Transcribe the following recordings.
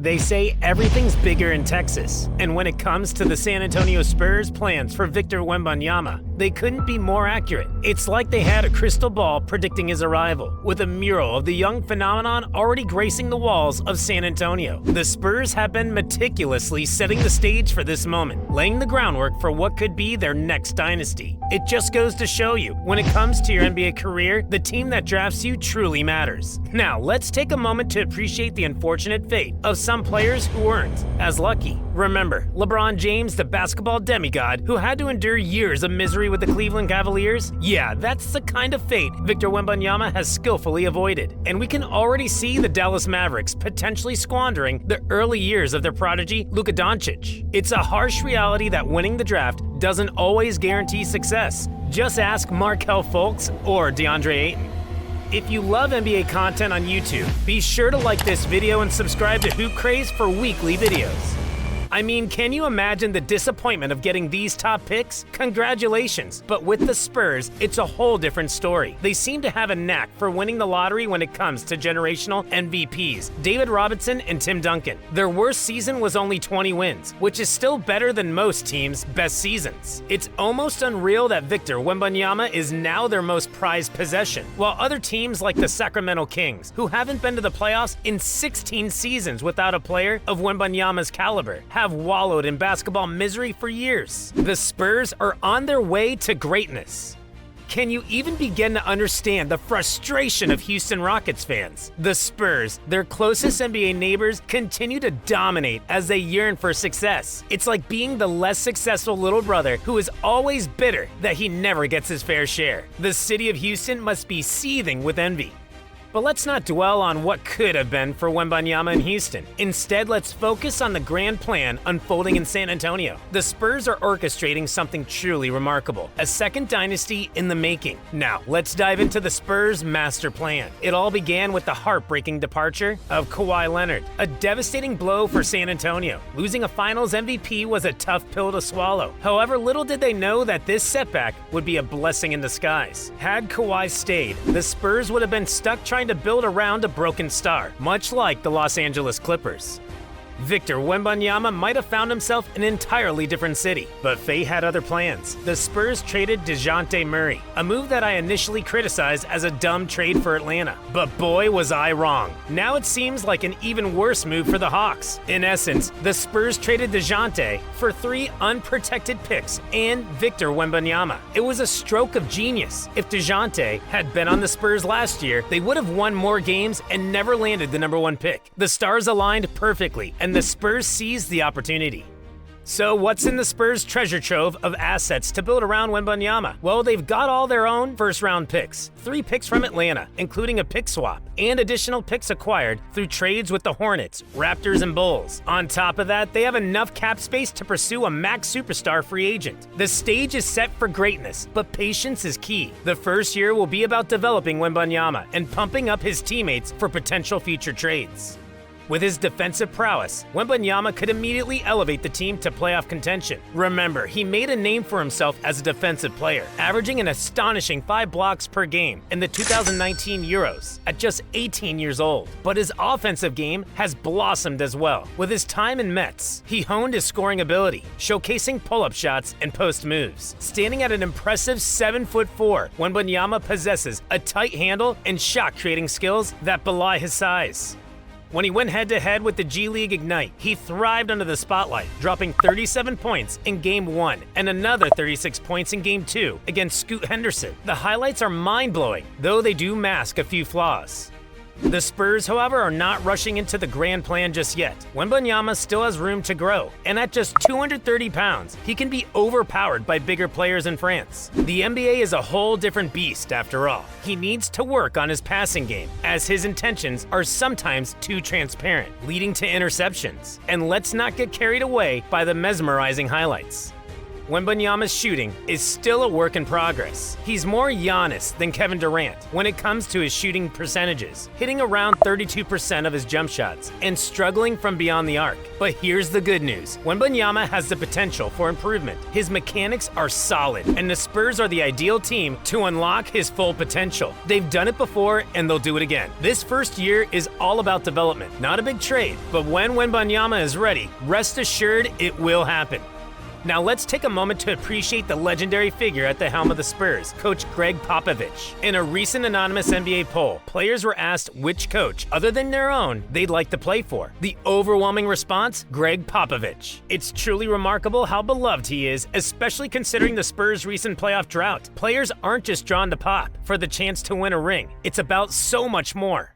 They say everything's bigger in Texas, and when it comes to the San Antonio Spurs' plans for Victor Wembanyama, they couldn't be more accurate. It's like they had a crystal ball predicting his arrival, with a mural of the young phenomenon already gracing the walls of San Antonio. The Spurs have been meticulously setting the stage for this moment, laying the groundwork for what could be their next dynasty. It just goes to show you, when it comes to your NBA career, the team that drafts you truly matters. Now, let's take a moment to appreciate the unfortunate fate of some players who weren't as lucky. Remember, LeBron James, the basketball demigod, who had to endure years of misery with the Cleveland Cavaliers? Yeah, that's the kind of fate Victor Wembanyama has skillfully avoided. And we can already see the Dallas Mavericks potentially squandering the early years of their prodigy, Luka Doncic. It's a harsh reality that winning the draft doesn't always guarantee success. Just ask Markelle Fultz or DeAndre Ayton. If you love NBA content on YouTube, be sure to like this video and subscribe to Hoop Craze for weekly videos. I mean, can you imagine the disappointment of getting these top picks? Congratulations, but with the Spurs, it's a whole different story. They seem to have a knack for winning the lottery when it comes to generational MVPs, David Robinson and Tim Duncan. Their worst season was only 20 wins, which is still better than most teams' best seasons. It's almost unreal that Victor Wembanyama is now their most prized possession, while other teams like the Sacramento Kings, who haven't been to the playoffs in 16 seasons without a player of Wembanyama's caliber, have wallowed in basketball misery for years. The Spurs are on their way to greatness. Can you even begin to understand the frustration of Houston Rockets fans? The Spurs, their closest NBA neighbors, continue to dominate as they yearn for success. It's like being the less successful little brother who is always bitter that he never gets his fair share. The city of Houston must be seething with envy. But let's not dwell on what could have been for Wembanyama in Houston. Instead, let's focus on the grand plan unfolding in San Antonio. The Spurs are orchestrating something truly remarkable, a second dynasty in the making. Now, let's dive into the Spurs' master plan. It all began with the heartbreaking departure of Kawhi Leonard, a devastating blow for San Antonio. Losing a Finals MVP was a tough pill to swallow. However, little did they know that this setback would be a blessing in disguise. Had Kawhi stayed, the Spurs would have been stuck trying to build around a broken star, much like the Los Angeles Clippers. Victor Wembanyama might have found himself in an entirely different city, but fate had other plans. The Spurs traded DeJounte Murray, a move that I initially criticized as a dumb trade for Atlanta. But boy, was I wrong. Now it seems like an even worse move for the Hawks. In essence, the Spurs traded DeJounte for 3 unprotected picks and Victor Wembanyama. It was a stroke of genius. If DeJounte had been on the Spurs last year, they would have won more games and never landed the #1 pick. The stars aligned perfectly, and the Spurs seized the opportunity. So what's in the Spurs' treasure trove of assets to build around Wembanyama? Well, they've got all their own first-round picks, 3 picks from Atlanta, including a pick swap, and additional picks acquired through trades with the Hornets, Raptors, and Bulls. On top of that, they have enough cap space to pursue a max superstar free agent. The stage is set for greatness, but patience is key. The first year will be about developing Wembanyama and pumping up his teammates for potential future trades. With his defensive prowess, Wembanyama could immediately elevate the team to playoff contention. Remember, he made a name for himself as a defensive player, averaging an astonishing 5 blocks per game in the 2019 Euros at just 18 years old. But his offensive game has blossomed as well. With his time in Mets, he honed his scoring ability, showcasing pull-up shots and post moves. Standing at an impressive 7'4", Wembanyama possesses a tight handle and shot-creating skills that belie his size. When he went head-to-head with the G League Ignite, he thrived under the spotlight, dropping 37 points in Game 1 and another 36 points in Game 2 against Scoot Henderson. The highlights are mind-blowing, though they do mask a few flaws. The Spurs, however, are not rushing into the grand plan just yet. Wembanyama still has room to grow, and at just 230 pounds, he can be overpowered by bigger players in France. The NBA is a whole different beast, after all. He needs to work on his passing game, as his intentions are sometimes too transparent, leading to interceptions. And let's not get carried away by the mesmerizing highlights. Wembanyama's shooting is still a work in progress. He's more Giannis than Kevin Durant when it comes to his shooting percentages, hitting around 32% of his jump shots and struggling from beyond the arc. But here's the good news. Wembanyama has the potential for improvement. His mechanics are solid, and the Spurs are the ideal team to unlock his full potential. They've done it before, and they'll do it again. This first year is all about development, not a big trade. But when Wembanyama is ready, rest assured it will happen. Now let's take a moment to appreciate the legendary figure at the helm of the Spurs, Coach Greg Popovich. In a recent anonymous NBA poll, players were asked which coach, other than their own, they'd like to play for. The overwhelming response, Greg Popovich. It's truly remarkable how beloved he is, especially considering the Spurs' recent playoff drought. Players aren't just drawn to Pop for the chance to win a ring. It's about so much more.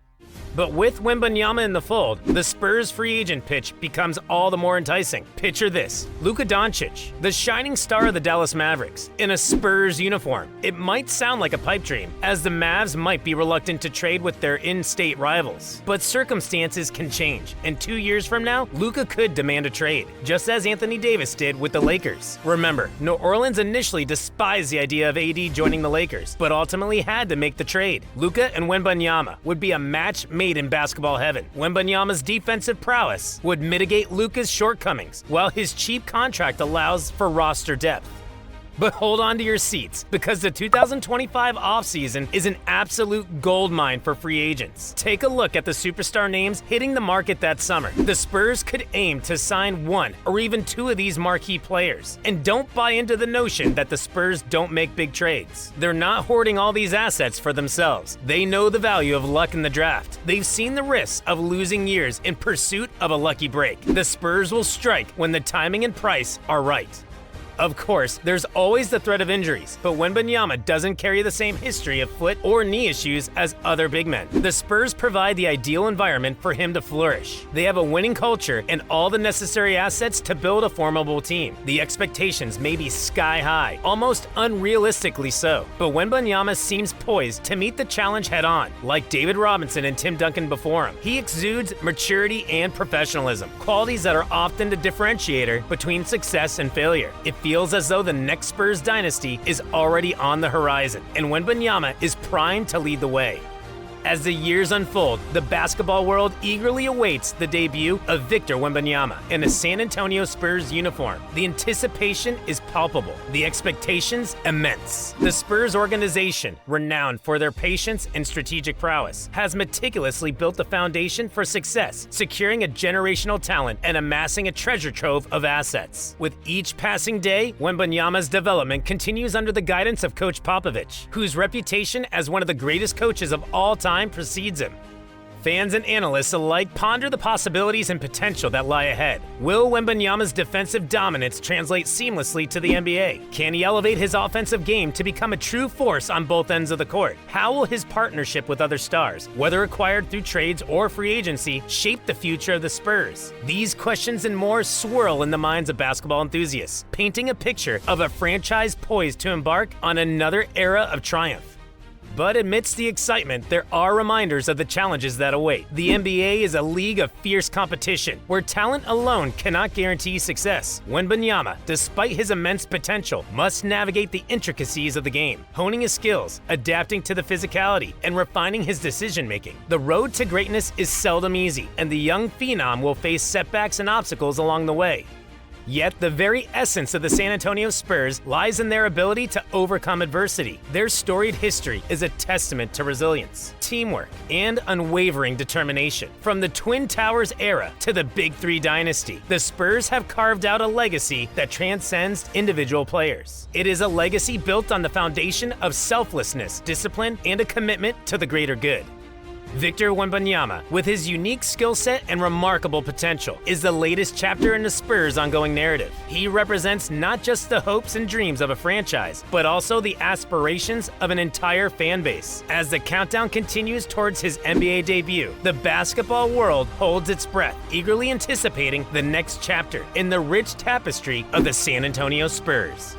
But with Wembanyama in the fold, the Spurs free agent pitch becomes all the more enticing. Picture this: Luka Doncic, the shining star of the Dallas Mavericks, in a Spurs uniform. It might sound like a pipe dream, as the Mavs might be reluctant to trade with their in-state rivals. But circumstances can change, and 2 years from now, Luka could demand a trade, just as Anthony Davis did with the Lakers. Remember, New Orleans initially despised the idea of AD joining the Lakers, but ultimately had to make the trade. Luka and Wembanyama would be a match made in basketball heaven. Wembanyama's defensive prowess would mitigate Luka's shortcomings, while his cheap contract allows for roster depth. But hold on to your seats, because the 2025 offseason is an absolute goldmine for free agents. Take a look at the superstar names hitting the market that summer. The Spurs could aim to sign one or even two of these marquee players. And don't buy into the notion that the Spurs don't make big trades. They're not hoarding all these assets for themselves. They know the value of luck in the draft. They've seen the risks of losing years in pursuit of a lucky break. The Spurs will strike when the timing and price are right. Of course, there's always the threat of injuries, but Wembanyama doesn't carry the same history of foot or knee issues as other big men. The Spurs provide the ideal environment for him to flourish. They have a winning culture and all the necessary assets to build a formidable team. The expectations may be sky high, almost unrealistically so, but Wembanyama seems poised to meet the challenge head on. Like David Robinson and Tim Duncan before him, he exudes maturity and professionalism, qualities that are often the differentiator between success and failure. It feels as though the next Spurs dynasty is already on the horizon, and Wembanyama is primed to lead the way. As the years unfold, the basketball world eagerly awaits the debut of Victor Wembanyama in a San Antonio Spurs uniform. The anticipation is palpable, the expectations immense. The Spurs organization, renowned for their patience and strategic prowess, has meticulously built the foundation for success, securing a generational talent and amassing a treasure trove of assets. With each passing day, Wembanyama's development continues under the guidance of Coach Popovich, whose reputation as one of the greatest coaches of all time precedes him. Fans and analysts alike ponder the possibilities and potential that lie ahead. Will Wembanyama's defensive dominance translate seamlessly to the NBA? Can he elevate his offensive game to become a true force on both ends of the court? How will his partnership with other stars, whether acquired through trades or free agency, shape the future of the Spurs? These questions and more swirl in the minds of basketball enthusiasts, painting a picture of a franchise poised to embark on another era of triumph. But amidst the excitement, there are reminders of the challenges that await. The NBA is a league of fierce competition, where talent alone cannot guarantee success. Wembanyama, despite his immense potential, must navigate the intricacies of the game, honing his skills, adapting to the physicality, and refining his decision-making. The road to greatness is seldom easy, and the young phenom will face setbacks and obstacles along the way. Yet, the very essence of the San Antonio Spurs lies in their ability to overcome adversity. Their storied history is a testament to resilience, teamwork, and unwavering determination. From the Twin Towers era to the Big Three dynasty, the Spurs have carved out a legacy that transcends individual players. It is a legacy built on the foundation of selflessness, discipline, and a commitment to the greater good. Victor Wembanyama, with his unique skill set and remarkable potential, is the latest chapter in the Spurs' ongoing narrative. He represents not just the hopes and dreams of a franchise, but also the aspirations of an entire fan base. As the countdown continues towards his NBA debut, the basketball world holds its breath, eagerly anticipating the next chapter in the rich tapestry of the San Antonio Spurs.